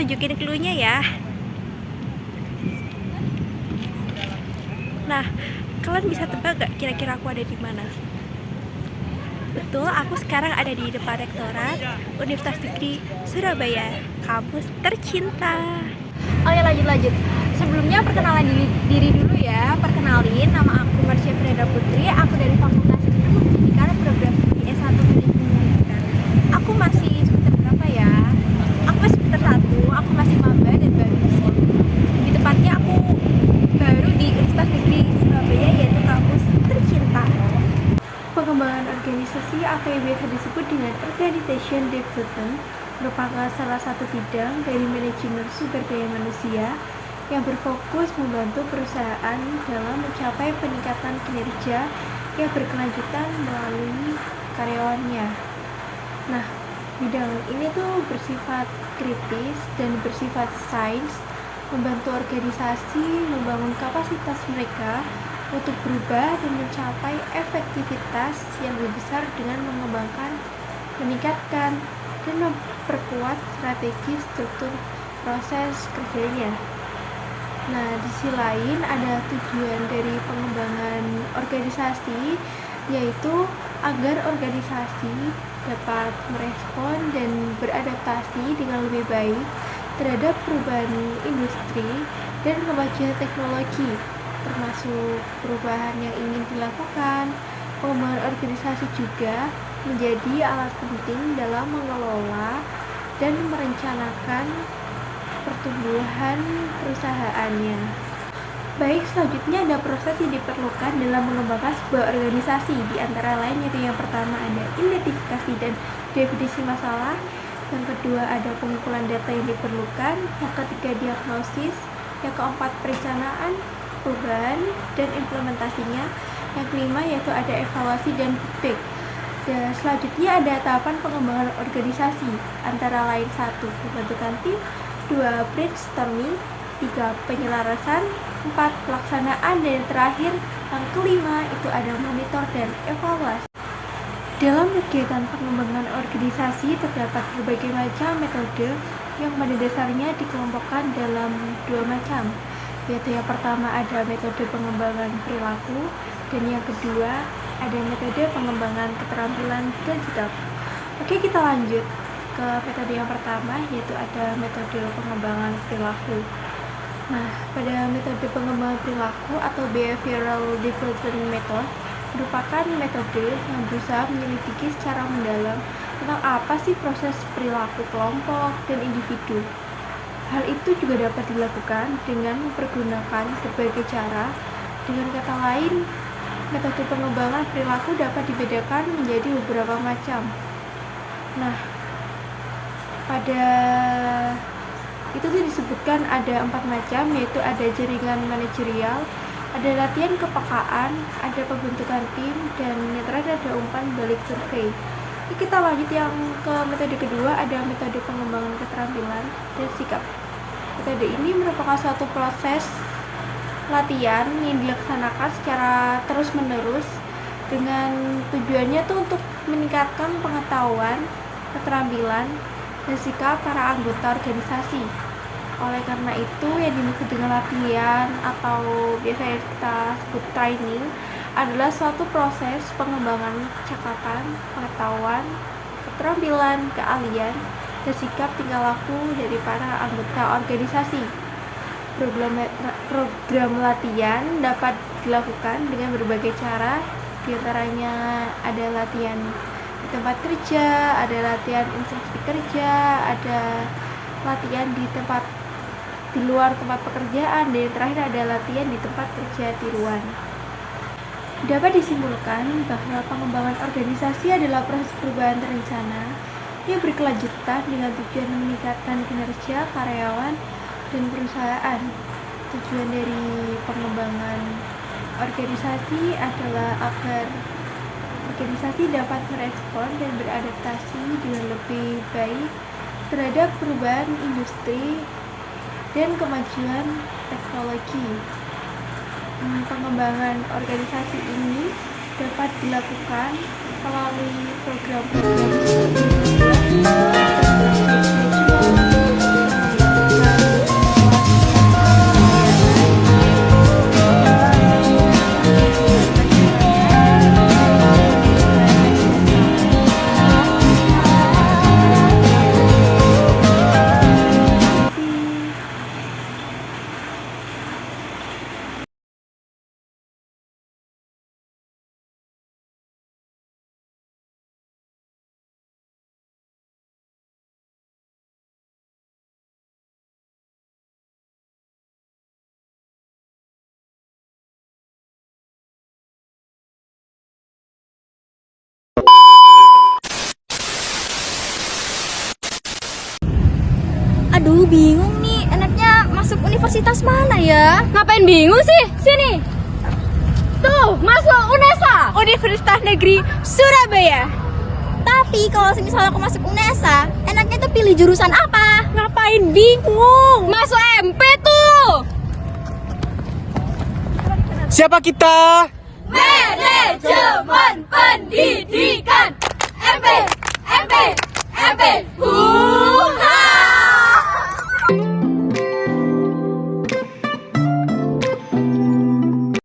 tunjukin clue-nya ya. Nah, kalian bisa tebak gak kira-kira aku ada di mana? Betul, aku sekarang ada di depan Rektorat Universitas Negeri Surabaya, kampus tercinta. Oh ya, lanjut. Sebelumnya perkenalan diri dulu ya. Perkenalin, nama aku Marsha Freda Putri. Aku dari Fakultas Ilmu Pendidikan Program Studi S1 Manajemen Pendidikan. Aku masih semester berapa ya? Aku masih semester 1. Aku masih maba dan baru di sini. Di tepatnya aku baru di Universitas Negeri Surabaya, yaitu kampus tercinta. Pengembangan organisasi atau yang biasa disebut dengan Organization Development merupakan salah satu bidang dari manajemen sumber daya manusia yang berfokus membantu perusahaan dalam mencapai peningkatan kinerja yang berkelanjutan melalui karyawannya. Nah, bidang ini tuh bersifat kritis dan bersifat sains, membantu organisasi membangun kapasitas mereka untuk berubah dan mencapai efektivitas yang lebih besar dengan mengembangkan, meningkatkan, dan memperkuat strategi struktur proses kerjanya. Nah, di sisi lain ada tujuan dari pengembangan organisasi, yaitu agar organisasi dapat merespon dan beradaptasi dengan lebih baik terhadap perubahan industri dan kemajuan teknologi, termasuk perubahan yang ingin dilakukan. Pengembangan organisasi juga menjadi alat penting dalam mengelola dan merencanakan pertumbuhan perusahaannya. Baik, selanjutnya ada proses yang diperlukan dalam mengembangkan sebuah organisasi. Di antara lain yaitu yang pertama ada identifikasi dan definisi masalah, yang kedua ada pengumpulan data yang diperlukan, yang ketiga diagnosis, yang keempat perencanaan perubahan dan implementasinya, yang kelima yaitu ada evaluasi dan feedback. Dan selanjutnya ada tahapan pengembangan organisasi, antara lain 1. Pembentukan tim, 2. Brainstorming, 3. Penyelarasan, 4. Pelaksanaan, dan yang terakhir yang kelima itu ada monitor dan evaluasi. Dalam kegiatan pengembangan organisasi terdapat berbagai macam metode yang pada dasarnya dikelompokkan dalam 2 macam, yaitu yang pertama ada metode pengembangan perilaku dan yang kedua ada metode pengembangan keterampilan dan sikap. Oke, kita lanjut ke metode yang pertama, yaitu ada metode pengembangan perilaku. Nah, pada metode pengembangan perilaku atau behavioral development method merupakan metode yang berusaha menyelidiki secara mendalam tentang apa sih proses perilaku kelompok dan individu. Hal itu juga dapat dilakukan dengan mempergunakan berbagai cara. Dengan kata lain, metode pengembangan perilaku dapat dibedakan menjadi beberapa macam. Nah, pada itu tuh disebutkan ada 4 macam, yaitu ada jaringan manajerial, ada latihan kepekaan, ada pembentukan tim, dan yang terakhir ada umpan balik survei. Jadi kita lanjut yang ke metode kedua, ada metode pengembangan keterampilan dan sikap. Metode ini merupakan suatu proses latihan yang dilaksanakan secara terus-menerus dengan tujuannya tuh untuk meningkatkan pengetahuan, keterampilan, dan sikap para anggota organisasi. Oleh karena itu, yang dimaksud dengan latihan atau biasanya kita sebut training adalah suatu proses pengembangan cakapan, pengetahuan, keterampilan, keahlian, dan sikap tingkah laku dari para anggota organisasi. Program latihan dapat dilakukan dengan berbagai cara, diantaranya ada latihan di tempat kerja, ada latihan instruksi kerja, ada latihan di luar tempat pekerjaan, dan yang terakhir ada latihan di tempat kerja tiruan. Dapat disimpulkan bahwa pengembangan organisasi adalah proses perubahan terencana yang berkelanjutan dengan tujuan meningkatkan kinerja karyawan dan perusahaan. Tujuan dari pengembangan organisasi adalah agar organisasi dapat merespon dan beradaptasi dengan lebih baik terhadap perubahan industri dan kemajuan teknologi. Pengembangan organisasi ini dapat dilakukan melalui program-program studi Aduh, bingung nih. Enaknya masuk universitas mana ya? Ngapain bingung sih? Sini. Tuh, masuk UNESA. Universitas Negeri Surabaya. Tapi kalau misalnya aku masuk UNESA, enaknya tuh pilih jurusan apa? Ngapain bingung? Masuk MP tuh. Siapa kita? Manajemen.